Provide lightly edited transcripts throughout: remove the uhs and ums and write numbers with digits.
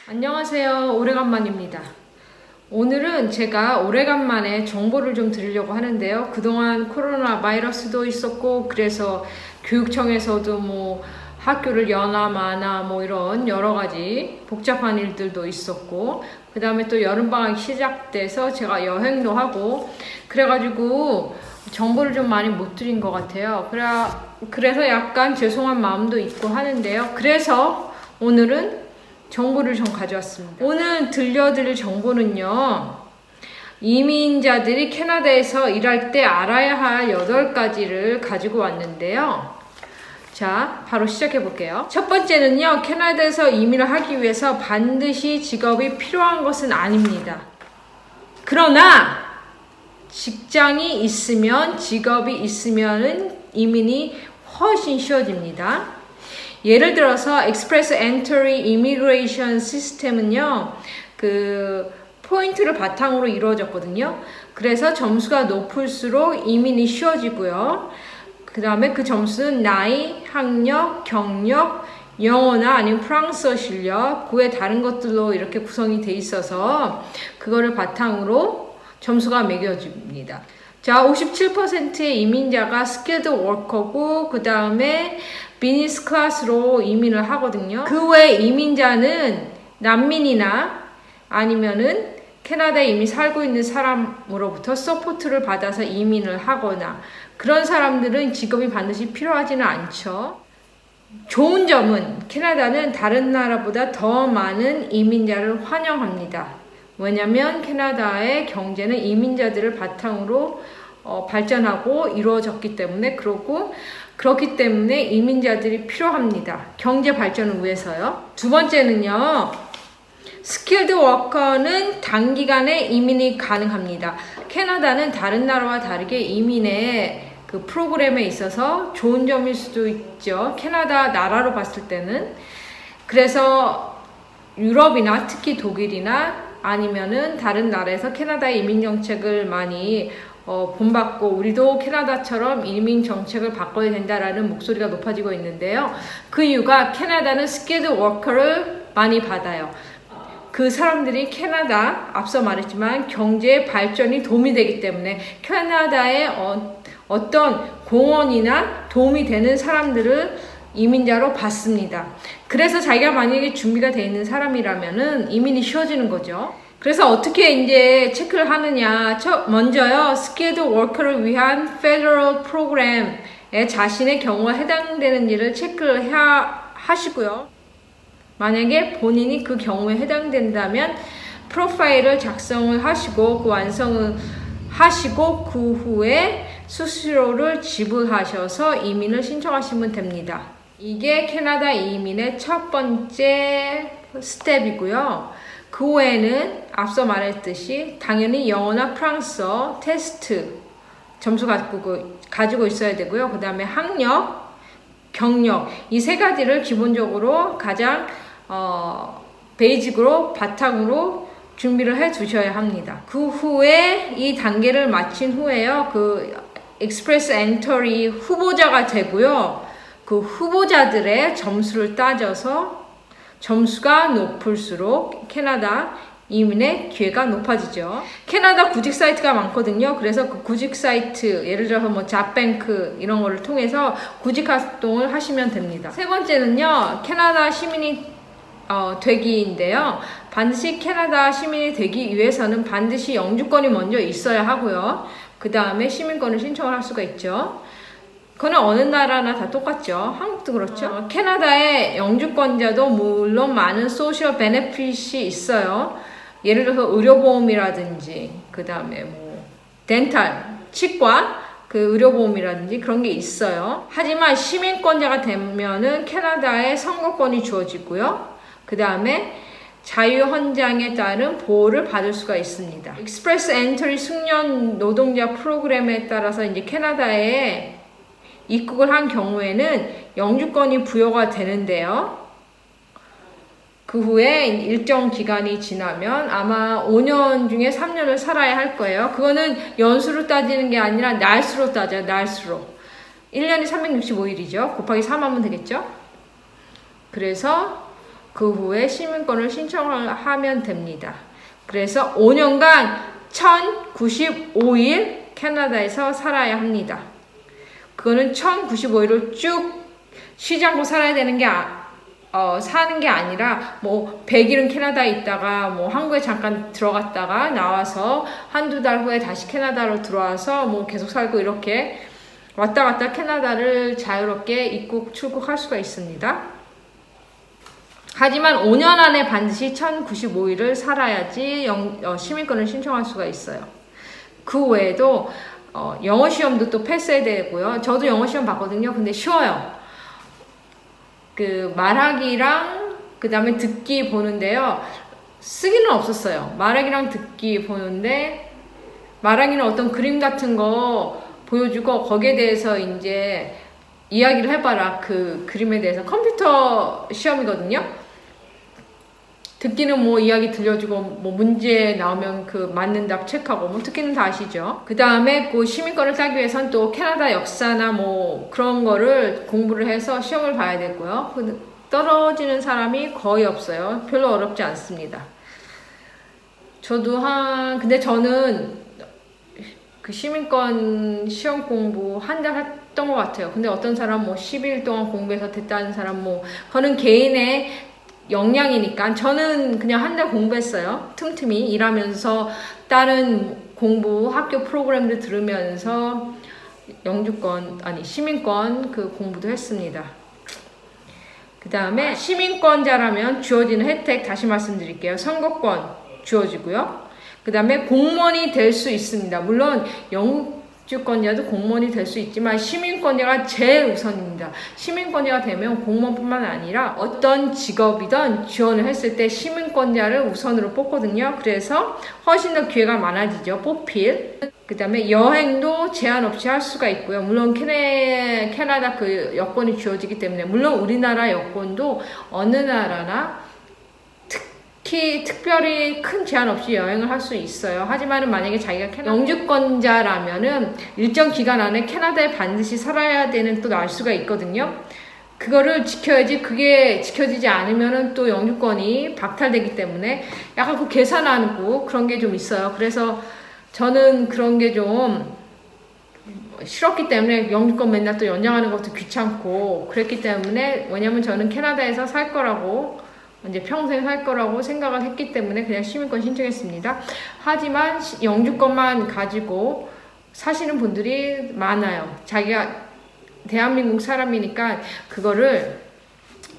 안녕하세요. 오래간만입니다. 오늘은 제가 오래간만에 정보를 좀 드리려고 하는데요. 그동안 코로나 바이러스도 있었고 그래서 교육청에서도 학교를 여나 마나 이런 여러가지 복잡한 일들도 있었고 그 다음에 또 여름방학이 시작돼서 제가 여행도 하고 그래가지고 정보를 좀 많이 못 드린 것 같아요. 그래서 약간 죄송한 마음도 있고 하는데요. 그래서 오늘은 정보를 좀 가져왔습니다. 오늘 들려드릴 정보는요. 이민자들이 캐나다에서 일할 때 알아야 할 8가지를 가지고 왔는데요. 자, 바로 시작해 볼게요. 첫 번째는요. 캐나다에서 이민을 하기 위해서 반드시 직업이 필요한 것은 아닙니다. 그러나 직장이 있으면 직업이 있으면은 이민이 훨씬 쉬워집니다. 예를 들어서 Express Entry Immigration 시스템은요, 포인트를 바탕으로 이루어졌거든요. 그래서 점수가 높을수록 이민이 쉬워지고요. 그 다음에 그 점수는 나이, 학력, 경력, 영어나 아니면 프랑스어 실력, 그 외 다른 것들로 이렇게 구성이 돼 있어서 그거를 바탕으로 점수가 매겨집니다. 자, 57%의 이민자가 스킬드 워커고 그 다음에 비즈니스 클래스로 이민을 하거든요. 그 외 이민자는 난민이나 아니면은 캐나다에 이미 살고 있는 사람으로부터 서포트를 받아서 이민을 하거나 그런 사람들은 직업이 반드시 필요하지는 않죠. 좋은 점은 캐나다는 다른 나라보다 더 많은 이민자를 환영합니다. 왜냐면 캐나다의 경제는 이민자들을 바탕으로 발전하고 이루어졌기 때문에 그렇기 때문에 이민자들이 필요합니다. 경제 발전을 위해서요. 두 번째는요. 스킬드 워커는 단기간에 이민이 가능합니다. 캐나다는 다른 나라와 다르게 이민의 그 프로그램에 있어서 좋은 점일 수도 있죠. 캐나다 나라로 봤을 때는. 그래서 유럽이나 특히 독일이나 아니면은 다른 나라에서 캐나다의 이민 정책을 많이 본받고 우리도 캐나다처럼 이민 정책을 바꿔야 된다라는 목소리가 높아지고 있는데요. 그 이유가 캐나다는 스킬드 워커를 많이 받아요. 그 사람들이 캐나다, 앞서 말했지만 경제 발전이 도움이 되기 때문에 캐나다의 어떤 공헌이나 도움이 되는 사람들을 이민자로 받습니다. 그래서 자기가 만약에 준비가 되어 있는 사람이라면은 이민이 쉬워지는 거죠. 그래서 어떻게 이제 체크를 하느냐. 먼저요, 스킬드 워커를 위한 페더럴 프로그램에 자신의 경우가 해당되는지를 체크를 하시고요. 만약에 본인이 그 경우에 해당된다면 프로파일을 작성을 하시고 그 완성을 하시고 그 후에 수수료를 지불하셔서 이민을 신청하시면 됩니다. 이게 캐나다 이민의 첫 번째 스텝이고요. 그 외에는 앞서 말했듯이 당연히 영어나 프랑스어 테스트 점수 가지고 있어야 되고요. 그 다음에 학력, 경력 이 세 가지를 기본적으로 가장 베이직으로 바탕으로 준비를 해 두셔야 합니다. 그 후에 이 단계를 마친 후에요. 그 익스프레스 엔터리 후보자가 되고요. 그 후보자들의 점수를 따져서 점수가 높을수록 캐나다 이민의 기회가 높아지죠. 캐나다 구직 사이트가 많거든요. 그래서 그 구직 사이트, 예를 들어서 잡뱅크 이런 거를 통해서 구직 활동을 하시면 됩니다. 세 번째는요, 캐나다 시민이 되기인데요. 반드시 캐나다 시민이 되기 위해서는 반드시 영주권이 먼저 있어야 하고요. 그 다음에 시민권을 신청을 할 수가 있죠. 그거는 어느 나라나 다 똑같죠. 한국도 그렇죠. 캐나다의 영주권자도 물론 많은 소셜 베네핏이 있어요. 예를 들어서 의료보험이라든지 그 다음에 덴탈, 치과 그 의료보험이라든지 그런 게 있어요. 하지만 시민권자가 되면은 캐나다의 선거권이 주어지고요. 그 다음에 자유헌장에 따른 보호를 받을 수가 있습니다. 익스프레스 엔트리 숙련 노동자 프로그램에 따라서 이제 캐나다에 입국을 한 경우에는 영주권이 부여가 되는데요. 그 후에 일정 기간이 지나면 아마 5년 중에 3년을 살아야 할 거예요. 그거는 연수로 따지는 게 아니라 날수로 따져요. 날수로. 1년이 365일이죠. 곱하기 3 하면 되겠죠. 그래서 그 후에 시민권을 신청을 하면 됩니다. 그래서 5년간 1095일 캐나다에서 살아야 합니다. 그거는 1095일을 쭉 쉬지 않고 살아야 되는 게 사는 게 아니라 뭐 100일은 캐나다에 있다가 뭐 한국에 잠깐 들어갔다가 나와서 한두 달 후에 다시 캐나다로 들어와서 뭐 계속 살고 이렇게 왔다 갔다 캐나다를 자유롭게 입국 출국할 수가 있습니다. 하지만 5년 안에 반드시 1095일을 살아야지 시민권을 신청할 수가 있어요. 그 외에도 영어 시험도 또 패스해야 되고요. 저도 영어 시험 봤거든요. 근데 쉬워요. 그 말하기랑 그 다음에 듣기 보는데요. 쓰기는 없었어요. 말하기랑 듣기 보는데 말하기는 어떤 그림 같은 거 보여주고 거기에 대해서 이제 이야기를 해봐라. 그 그림에 대해서 컴퓨터 시험이거든요. 듣기는 뭐 이야기 들려주고 뭐 문제 나오면 그 맞는 답 체크하고 뭐 듣기는 다 아시죠. 그 다음에 그 시민권을 따기 위해서는 또 캐나다 역사나 뭐 그런 거를 공부를 해서 시험을 봐야 되고요. 떨어지는 사람이 거의 없어요. 별로 어렵지 않습니다. 근데 저는 그 시민권 시험 공부 한 달 했던 것 같아요. 근데 어떤 사람 뭐 10일 동안 공부해서 됐다는 사람 뭐 그거는 개인의 역량이니까 저는 그냥 한 달 공부했어요. 틈틈이 일하면서 다른 공부 학교 프로그램들 들으면서 시민권 그 공부도 했습니다. 그 다음에 시민권자라면 주어지는 혜택 다시 말씀드릴게요. 선거권 주어지고요. 그 다음에 공무원이 될 수 있습니다. 물론 영주권자도 공무원이 될 수 있지만 시민권자가 제일 우선입니다. 시민권자가 되면 공무원뿐만 아니라 어떤 직업이든 지원을 했을 때 시민권자를 우선으로 뽑거든요. 그래서 훨씬 더 기회가 많아지죠. 뽑힐. 그 다음에 여행도 제한 없이 할 수가 있고요. 물론 캐나다 그 여권이 주어지기 때문에 물론 우리나라 여권도 어느 나라나 특별히 큰 제한 없이 여행을 할 수 있어요. 하지만 만약에 자기가 영주권자라면은 일정 기간 안에 캐나다에 반드시 살아야 되는 또 알 수가 있거든요. 그거를 지켜야지. 그게 지켜지지 않으면은 또 영주권이 박탈되기 때문에 약간 그 계산하고 그런 게 좀 있어요. 그래서 저는 그런 게 좀 싫었기 때문에 영주권 맨날 또 연장하는 것도 귀찮고 그랬기 때문에 왜냐면 저는 캐나다에서 살 거라고 이제 평생 살 거라고 생각을 했기 때문에 그냥 시민권 신청했습니다. 하지만 영주권만 가지고 사시는 분들이 많아요. 자기가 대한민국 사람이니까 그거를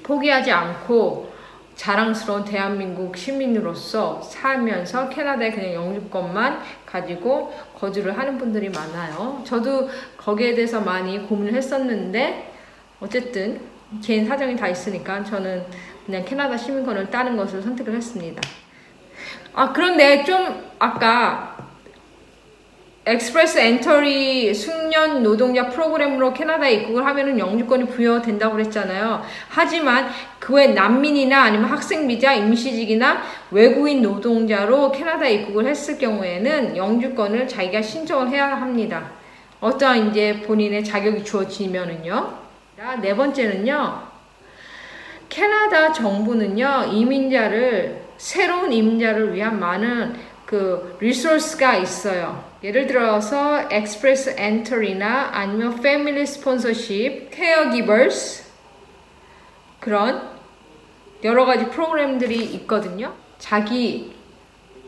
포기하지 않고 자랑스러운 대한민국 시민으로서 살면서 캐나다에 그냥 영주권만 가지고 거주를 하는 분들이 많아요. 저도 거기에 대해서 많이 고민을 했었는데 어쨌든 개인 사정이 다 있으니까 저는 그냥 캐나다 시민권을 따는 것을 선택을 했습니다. 그런데 좀 아까 엑스프레스 엔터리 숙련 노동자 프로그램으로 캐나다에 입국을 하면은 영주권이 부여된다고 그랬잖아요. 하지만 그 외 난민이나 아니면 학생비자, 임시직이나 외국인 노동자로 캐나다에 입국을 했을 경우에는 영주권을 자기가 신청을 해야 합니다. 어떠한 이제 본인의 자격이 주어지면은요. 네 번째는요. 캐나다 정부는요, 새로운 이민자를 위한 많은 그 리소스가 있어요. 예를 들어서 Express Entry나 아니면 Family Sponsorship, Caregivers 그런 여러 가지 프로그램들이 있거든요. 자기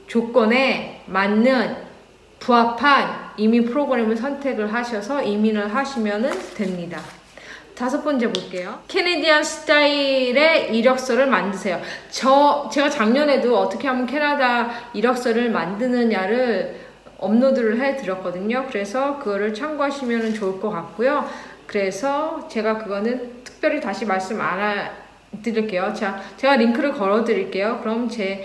조건에 맞는 부합한 이민 프로그램을 선택을 하셔서 이민을 하시면 됩니다. 다섯 번째 볼게요. 캐네디안 스타일의 이력서를 만드세요. 제가 작년에도 어떻게 하면 캐나다 이력서를 만드느냐를 업로드를 해드렸거든요. 그래서 그거를 참고하시면 좋을 것 같고요. 그래서 제가 그거는 특별히 다시 말씀 안 드릴게요. 제가 링크를 걸어 드릴게요. 그럼 제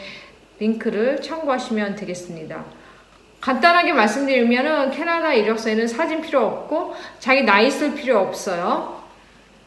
링크를 참고하시면 되겠습니다. 간단하게 말씀드리면은 캐나다 이력서에는 사진 필요 없고 자기 나이 쓸 필요 없어요.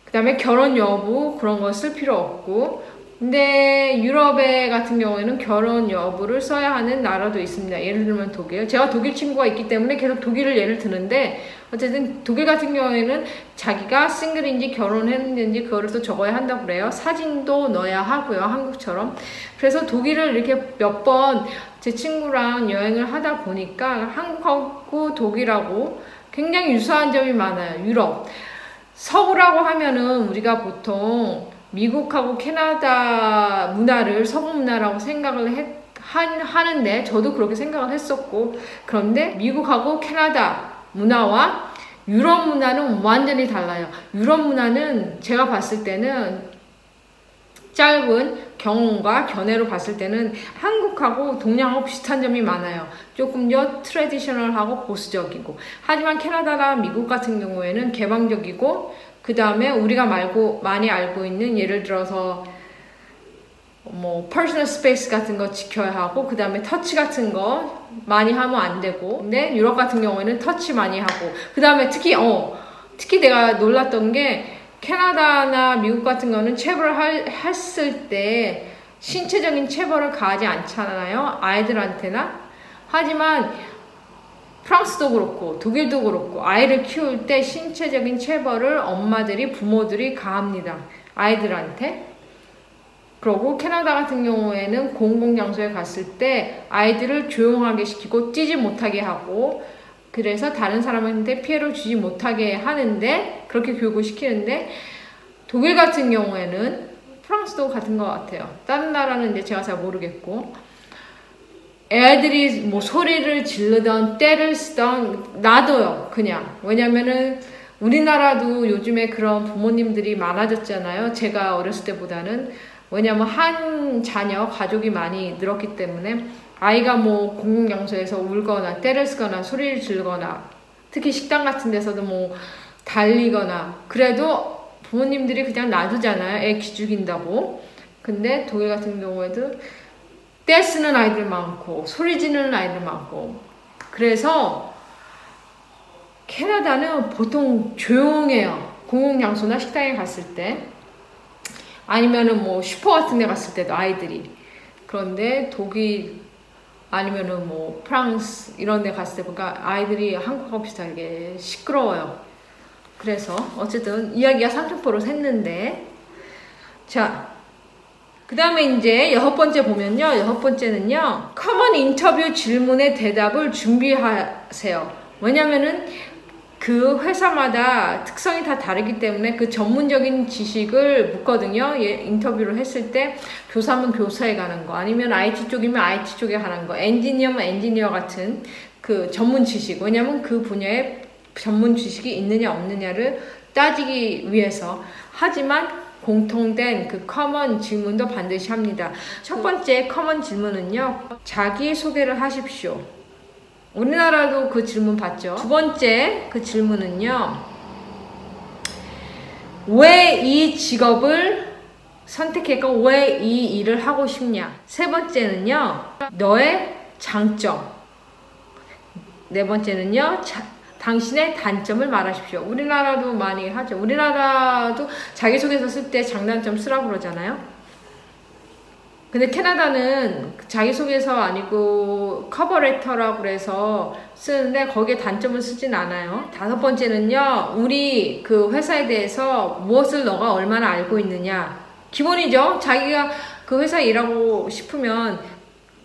그 다음에 결혼 여부 그런 거 쓸 필요 없고 근데 유럽에 같은 경우에는 결혼 여부를 써야 하는 나라도 있습니다. 예를 들면 독일. 제가 독일 친구가 있기 때문에 계속 독일을 예를 드는데, 어쨌든 독일 같은 경우에는 자기가 싱글인지 결혼했는지 그거를 또 적어야 한다고 그래요. 사진도 넣어야 하고요, 한국처럼. 그래서 독일을 이렇게 몇 번 제 친구랑 여행을 하다 보니까 한국하고 독일하고 굉장히 유사한 점이 많아요. 유럽. 서구라고 하면은 우리가 보통 미국하고 캐나다 문화를 서구 문화라고 생각을 하는데, 저도 그렇게 생각을 했었고, 그런데 미국하고 캐나다 문화와 유럽 문화는 완전히 달라요. 유럽 문화는 제가 봤을 때는 짧은 경험과 견해로 봤을 때는 한국하고 동양하고 비슷한 점이 많아요. 조금 더 트래디셔널하고 보수적이고. 하지만 캐나다나 미국 같은 경우에는 개방적이고, 그 다음에 우리가 많이 알고 있는, 예를 들어서 뭐 퍼스널 스페이스 같은 거 지켜야 하고, 그 다음에 터치 같은 거 많이 하면 안 되고. 근데 유럽 같은 경우에는 터치 많이 하고, 그 다음에 특히 내가 놀랐던 게, 캐나다나 미국 같은 거는 체벌을 했을 때 신체적인 체벌을 가하지 않잖아요, 아이들한테나. 하지만 프랑스도 그렇고 독일도 그렇고 아이를 키울 때 신체적인 체벌을 부모들이 가합니다, 아이들한테. 그리고 캐나다 같은 경우에는 공공장소에 갔을 때 아이들을 조용하게 시키고 뛰지 못하게 하고, 그래서 다른 사람한테 피해를 주지 못하게 하는데, 그렇게 교육을 시키는데, 독일 같은 경우에는, 프랑스도 같은 것 같아요. 다른 나라는 이제 제가 잘 모르겠고, 애들이 뭐 소리를 지르던 때를 쓰던 놔둬요, 그냥. 왜냐면은 우리나라도 요즘에 그런 부모님들이 많아졌잖아요, 제가 어렸을 때보다는. 왜냐면 한 자녀 가족이 많이 늘었기 때문에 아이가 뭐 공공장소에서 울거나 때를 쓰거나 소리를 지르거나, 특히 식당 같은 데서도 뭐 달리거나, 그래도 부모님들이 그냥 놔두잖아요, 애 기죽인다고. 근데 독일 같은 경우에도 때 쓰는 아이들 많고 소리 지르는 아이들 많고, 그래서 캐나다는 보통 조용해요, 공공장소나 식당에 갔을 때. 아니면은 뭐 슈퍼 같은 데 갔을 때도 아이들이. 그런데 독일 아니면은 뭐 프랑스 이런 데 갔을 때 보니까 아이들이 한국하고 비슷하게 시끄러워요. 그래서 어쨌든 이야기가 30%로 샜는데, 자, 그 다음에 이제 6번째 보면요, 6번째는요, 커먼 인터뷰 질문의 대답을 준비하세요. 왜냐면은 그 회사마다 특성이 다 다르기 때문에 그 전문적인 지식을 묻거든요. 인터뷰를 했을 때 교사면 교사에 가는 거, 아니면 IT 쪽이면 IT 쪽에 가는 거, 엔지니어면 엔지니어 같은 그 전문 지식. 왜냐면 그 분야에 전문 지식이 있느냐 없느냐를 따지기 위해서. 하지만 공통된 그 커먼 질문도 반드시 합니다. 첫 번째 커먼 질문은요, 자기소개를 하십시오. 우리나라도 그 질문 받죠. 두 번째 그 질문은요, 왜 이 직업을 선택했고 왜 이 일을 하고 싶냐. 세 번째는요, 너의 장점. 네 번째는요, 당신의 단점을 말하십시오. 우리나라도 많이 하죠. 우리나라도 자기소개서 쓸 때 장단점 쓰라고 그러잖아요. 근데 캐나다는 자기소개서 아니고 커버레터라고 그래서 쓰는데 거기에 단점을 쓰진 않아요. 다섯 번째는요, 우리 그 회사에 대해서 무엇을 너가 얼마나 알고 있느냐. 기본이죠. 자기가 그 회사에 일하고 싶으면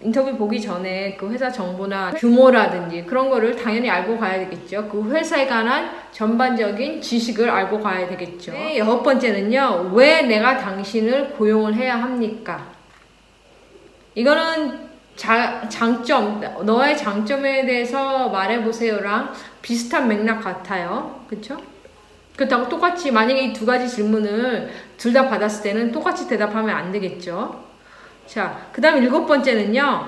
인터뷰 보기 전에 그 회사 정보나 규모라든지 그런 거를 당연히 알고 가야 되겠죠. 그 회사에 관한 전반적인 지식을 알고 가야 되겠죠. 네, 여섯 번째는요, 왜 내가 당신을 고용을 해야 합니까? 이거는 장점, 너의 장점에 대해서 말해보세요랑 비슷한 맥락 같아요. 그쵸? 그렇다고 똑같이, 만약에 이 두 가지 질문을 둘 다 받았을 때는 똑같이 대답하면 안 되겠죠. 자, 그 다음 일곱 번째는요,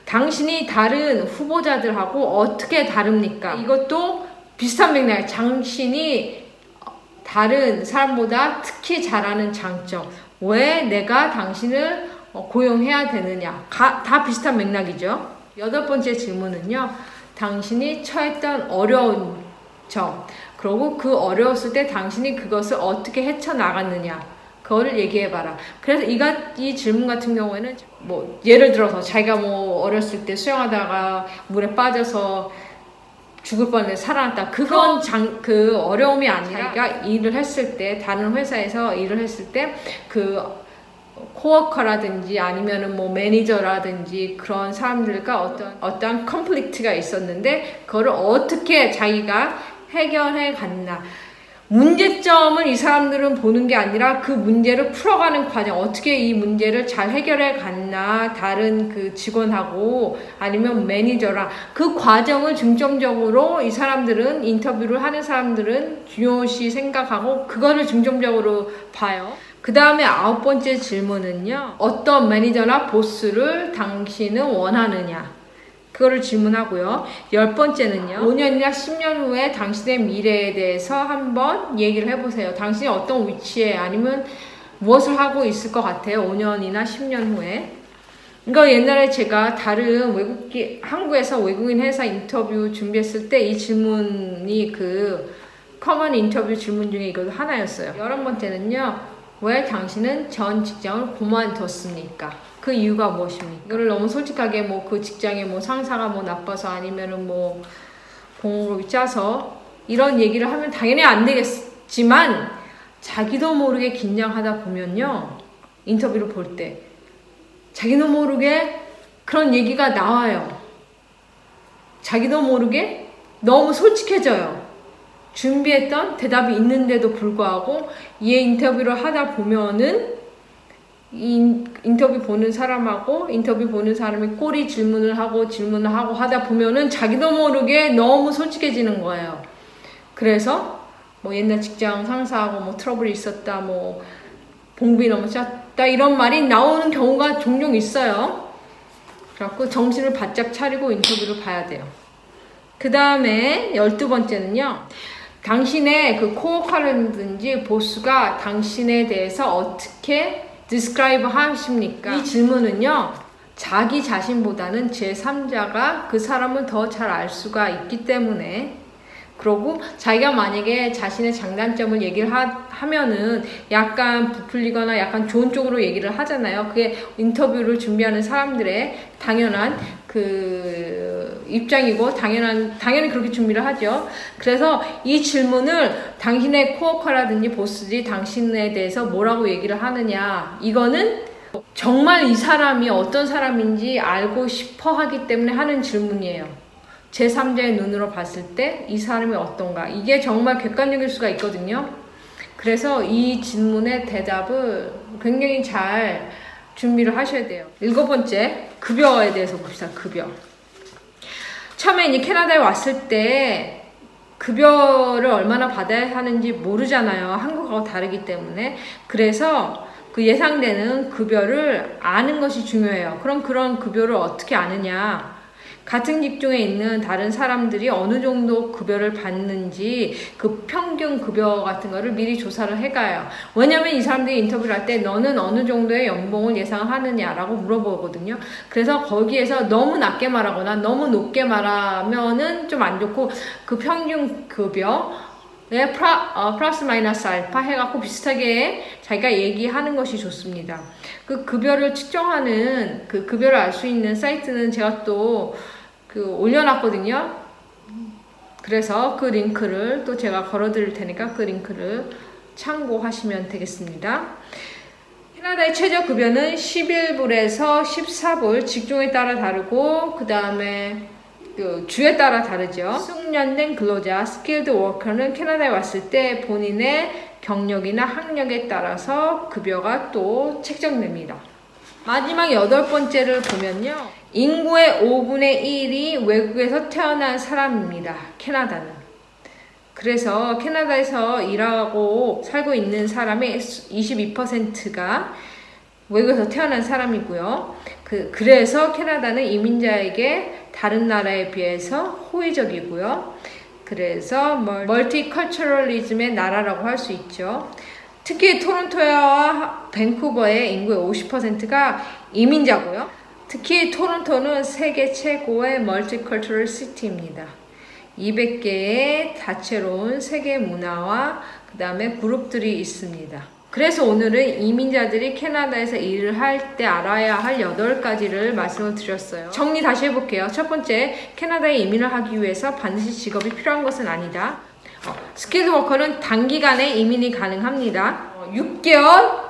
당신이 다른 후보자들하고 어떻게 다릅니까? 이것도 비슷한 맥락. 당신이 다른 사람보다 특히 잘하는 장점. 왜 내가 당신을 고용해야 되느냐. 다 비슷한 맥락이죠. 여덟 번째 질문은요, 당신이 처했던 어려운 점, 그리고 그 어려웠을 때 당신이 그것을 어떻게 헤쳐나갔느냐. 그거를 얘기해봐라. 그래서 이 질문 같은 경우에는 뭐 예를 들어서 자기가 뭐 어렸을 때 수영하다가 물에 빠져서 죽을 뻔해 살아났다. 그건 그 어려움이 아니라 자기가 일을 했을 때 다른 회사에서 일을 했을 때 그 코워커라든지 아니면은 뭐 매니저라든지 그런 사람들과 어떤 컨플릭트가 있었는데 그거를 어떻게 자기가 해결해 갔나. 문제점을 이 사람들은 보는 게 아니라 그 문제를 풀어가는 과정, 어떻게 이 문제를 잘 해결해 갔나, 다른 그 직원하고 아니면 매니저랑 그 과정을 중점적으로 이 사람들은, 인터뷰를 하는 사람들은 중요시 생각하고 그거를 중점적으로 봐요. 그 다음에 9번째 질문은요, 어떤 매니저나 보스를 당신은 원하느냐, 그거를 질문하고요. 10번째는요, 5년이나 10년 후에 당신의 미래에 대해서 한번 얘기를 해보세요. 당신이 어떤 위치에 아니면 무엇을 하고 있을 것 같아요. 5년이나 10년 후에. 이거 옛날에 제가 다른 한국에서 외국인 회사 인터뷰 준비했을 때 이 질문이 그 커먼 인터뷰 질문 중에 이것도 하나였어요. 11번째는요, 왜 당신은 전 직장을 그만뒀습니까? 그 이유가 무엇입니까? 이거를 너무 솔직하게 뭐 그 직장에 뭐 상사가 뭐 나빠서 아니면은 뭐 공업이 짜서 이런 얘기를 하면 당연히 안 되겠지만 자기도 모르게 긴장하다 보면요, 인터뷰를 볼 때 자기도 모르게 그런 얘기가 나와요. 자기도 모르게 너무 솔직해져요. 준비했던 대답이 있는데도 불구하고 이 인터뷰를 하다 보면은 인터뷰 보는 사람하고 인터뷰 보는 사람이 꼬리 질문을 하고 하다 보면은 자기도 모르게 너무 솔직해지는 거예요. 그래서 뭐 옛날 직장 상사하고 뭐 트러블이 있었다, 뭐 봉비 너무 짰다, 이런 말이 나오는 경우가 종종 있어요. 그래갖고 정신을 바짝 차리고 인터뷰를 봐야 돼요. 그 다음에 12번째는요, 당신의 그 코워커라든지 보스가 당신에 대해서 어떻게 describe 하십니까? 이 질문은요, 자기 자신보다는 제3자가 그 사람을 더 잘 알 수가 있기 때문에, 그러고 자기가 만약에 자신의 장단점을 얘기를 하면은 약간 부풀리거나 약간 좋은 쪽으로 얘기를 하잖아요. 그게 인터뷰를 준비하는 사람들의 당연한 그 입장이고 당연히 그렇게 준비를 하죠. 그래서 이 질문을 당신의 코워커라든지 보스들이 당신에 대해서 뭐라고 얘기를 하느냐, 이거는 정말 이 사람이 어떤 사람인지 알고 싶어 하기 때문에 하는 질문이에요. 제3자의 눈으로 봤을 때 이 사람이 어떤가, 이게 정말 객관적일 수가 있거든요. 그래서 이 질문의 대답을 굉장히 잘 준비를 하셔야 돼요. 7번째, 급여에 대해서 봅시다. 급여. 처음에 이제 캐나다에 왔을 때 급여를 얼마나 받아야 하는지 모르잖아요. 한국하고 다르기 때문에. 그래서 그 예상되는 급여를 아는 것이 중요해요. 그럼 그런 급여를 어떻게 아느냐? 같은 직종에 있는 다른 사람들이 어느 정도 급여를 받는지 그 평균 급여 같은 거를 미리 조사를 해가요. 왜냐면 이 사람들이 인터뷰를 할 때 너는 어느 정도의 연봉을 예상하느냐라고 물어보거든요. 그래서 거기에서 너무 낮게 말하거나 너무 높게 말하면은 좀 안 좋고, 그 평균 급여 플러스 마이너스 알파 해갖고 비슷하게 자기가 얘기하는 것이 좋습니다. 그 급여를 측정하는, 그 급여를 알 수 있는 사이트는 제가 또 올려놨거든요. 그래서 그 링크를 또 제가 걸어드릴 테니까 그 링크를 참고하시면 되겠습니다. 캐나다의 최저급여는 11불에서 14불, 직종에 따라 다르고, 그 다음에 그 주에 따라 다르죠. 숙련된 근로자, 스킬드 워커는 캐나다에 왔을 때 본인의 경력이나 학력에 따라서 급여가 또 책정됩니다. 마지막 8번째를 보면요, 인구의 5분의 1이 외국에서 태어난 사람입니다. 캐나다는. 그래서 캐나다에서 일하고 살고 있는 사람의 22%가 외국에서 태어난 사람이고요. 그래서 캐나다는 이민자에게 다른 나라에 비해서 호의적이고요. 그래서 멀티컬처럴리즘의 나라라고 할 수 있죠. 특히 토론토와 밴쿠버의 인구의 50%가 이민자고요. 특히 토론토는 세계 최고의 멀티컬처럴 시티입니다. 200개의 다채로운 세계 문화와 그 다음에 그룹들이 있습니다. 그래서 오늘은 이민자들이 캐나다에서 일을 할 때 알아야 할 8가지를 말씀을 드렸어요. 정리 다시 해볼게요. 첫 번째, 캐나다에 이민을 하기 위해서 반드시 직업이 필요한 것은 아니다. 스킬드 워커는 단기간에 이민이 가능합니다. 6개월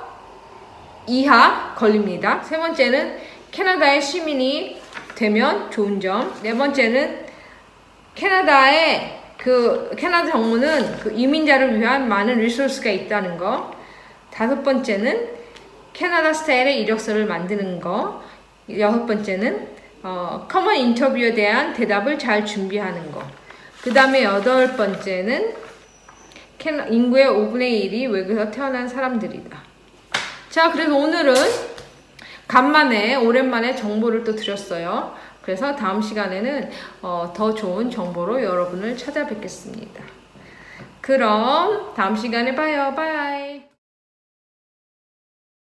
이하 걸립니다. 세 번째는 캐나다의 시민이 되면 좋은 점. 네 번째는 캐나다 정부는 그 이민자를 위한 많은 리소스가 있다는 거. 다섯 번째는 캐나다 스타일의 이력서를 만드는 거. 여섯 번째는 커먼 인터뷰에 대한 대답을 잘 준비하는 거. 그 다음에 여덟 번째는 인구의 5분의 1이 외국에서 태어난 사람들이다. 자, 그래서 오늘은 오랜만에 정보를 또 드렸어요. 그래서 다음 시간에는 더 좋은 정보로 여러분을 찾아뵙겠습니다. 그럼 다음 시간에 봐요. 바이.